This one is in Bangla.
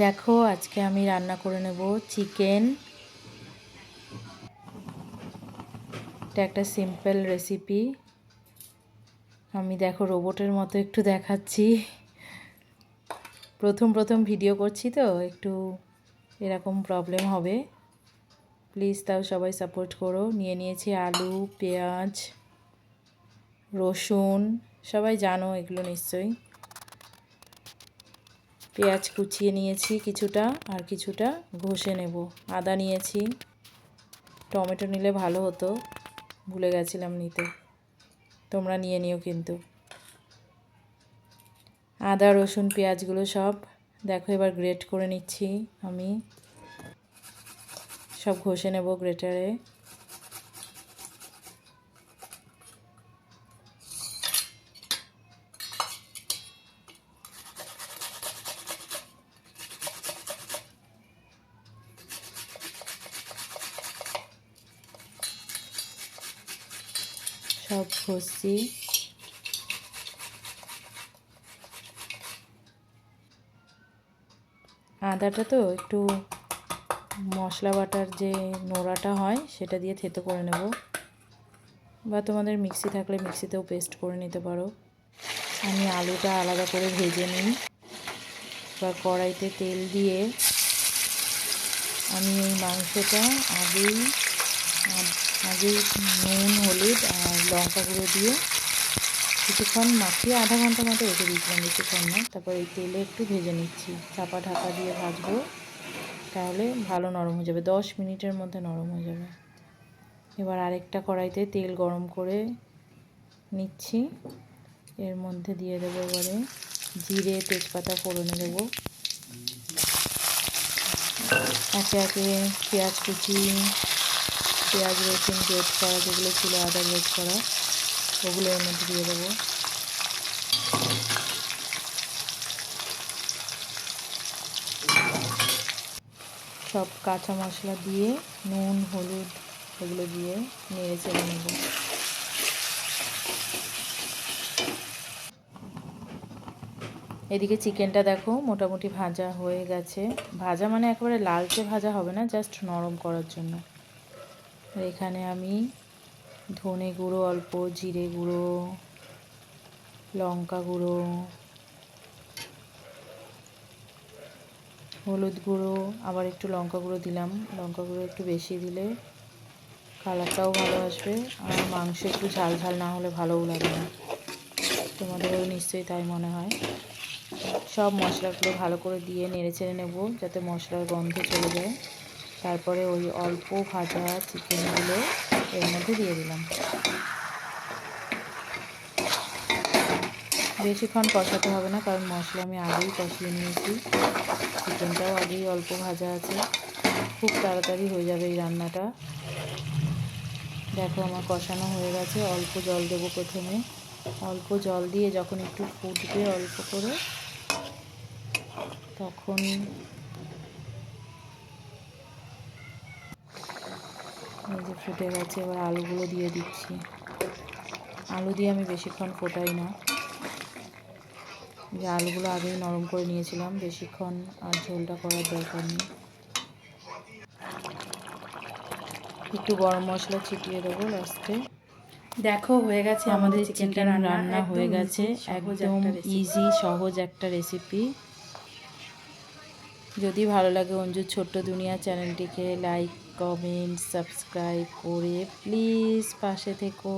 দেখো আজকে আমি রান্না করে নেব চিকেন। এটা একটা সিম্পল রেসিপি। আমি দেখো রোবটের মতো একটু দেখাচ্ছি। প্রথম ভিডিও করছি তো একটু এরকম প্রবলেম হবে, প্লিজ তাও সবাই সাপোর্ট করো। নিয়েছি আলু, পেঁয়াজ, রসুন, সবাই জানো এগুলো নিশ্চয়ই। পেঁয়াজ কুচিয়ে নিয়েছি কিছুটা, আর কিছুটা ঘষে নেব। আদা নিয়েছি, টমেটো নিলে ভালো হতো, ভুলে গেছিলাম নিতে, তোমরা নিয়ে নিও কিন্তু। আদা রসুন পেঁয়াজগুলো সব দেখো এবার গ্রেট করে নিচ্ছি। আমি সব ঘষে নেব গ্রেটারে। সব ঘষছি। আদাটা তো একটু মশলা বাটার যে নোড়াটা হয় সেটা দিয়ে থেতো করে নেব, বা তোমাদের মিক্সি থাকলে মিক্সিতেও পেস্ট করে নিতে পারো। আমি আলুটা আলাদা করে ভেজে নিই। এবার কড়াইতে তেল দিয়ে আমি এই মাংসটা আগেই নুন হলুদ আর লঙ্কা গুঁড়ো দিয়ে কিছুক্ষণ মাখিয়ে আধা ঘন্টা মতো রেখে দিয়েছিলাম, বেশিক্ষণ না। তারপর এই তেলে একটু ভেজে নিচ্ছি, চাপা ঢাকা দিয়ে ভাজবো, তাহলে ভালো নরম হয়ে যাবে, 10 মিনিটের মধ্যে নরম হয়ে যাবে। এবার আরেকটা কড়াইতে তেল গরম করে নিচ্ছি, এর মধ্যে দিয়ে দেবো এবারে জিরে তেজপাতা ফোড়নে দেবো। একে একে পেঁয়াজ কুচি, পেঁয়াজ রসুন গ্রেট করা যেগুলো ছিল, আদা গ্রেট করা, ওগুলো এর মধ্যে দিয়ে দেবো। সব কাঁচা মশলা দিয়ে নুন হলুদ এগুলো দিয়ে নেড়ে চেড়ে নেব। এদিকে চিকেনটা দেখো মোটামুটি ভাজা হয়ে গেছে। ভাজা মানে একেবারে লালচে ভাজা হবে না, জাস্ট নরম করার জন্য। আর এখানে আমি ধনে গুঁড়ো অল্প, জিরে গুঁড়ো, লঙ্কা গুঁড়ো, হলুদ গুঁড়ো, আবার একটু লঙ্কা গুঁড়ো দিলাম। লঙ্কা গুঁড়ো একটু বেশি দিলে কালারটাও ভালো আসবে, আর মাংস একটু ঝাল ঝাল না হলে ভালোও লাগে না, তোমাদেরও নিশ্চয়ই তাই মনে হয়। সব মশলাগুলো ভালো করে দিয়ে নেড়ে চেড়ে নেব যাতে মশলার গন্ধ চলে যায়। তারপরে ওই অল্প ভাজা চিকেনগুলো এর মধ্যে দিয়ে দিলাম। বেশিক্ষণ কষাতে হবে না, কারণ মশলা আমি আগেই কষিয়ে নিয়েছি, চিকেনটাও আগেই অল্প ভাজা আছে, খুব তাড়াতাড়ি হয়ে যাবে এই রান্নাটা। দেখো আমার কষানো হয়ে গেছে। অল্প জল দেবো প্রথমে, অল্প জল দিয়ে যখন একটু ফুটবে অল্প করে, তখন এই যে ফুটে গেছে, এবার আলুগুলো দিয়ে দিচ্ছি। আলু দিয়ে আমি বেশিক্ষণ ফোটাই না, যে আলুগুলো আগেই নরম করে নিয়েছিলাম, বেশিক্ষণ আর ঝোলটা করার দরকার নেই। একটু গরম মশলা ছিটিয়ে দেবো লাস্টে। দেখো হয়ে গেছে আমাদের চিকেন রান্না হয়ে গেছে। একদম ইজি সহজ একটা রেসিপি। যদি ভালো লাগে অঞ্জুর ছোট্ট দুনিয়া চ্যানেলটিকে লাইক কমেন্ট সাবস্ক্রাইব করে প্লিজ পাশে থেকো।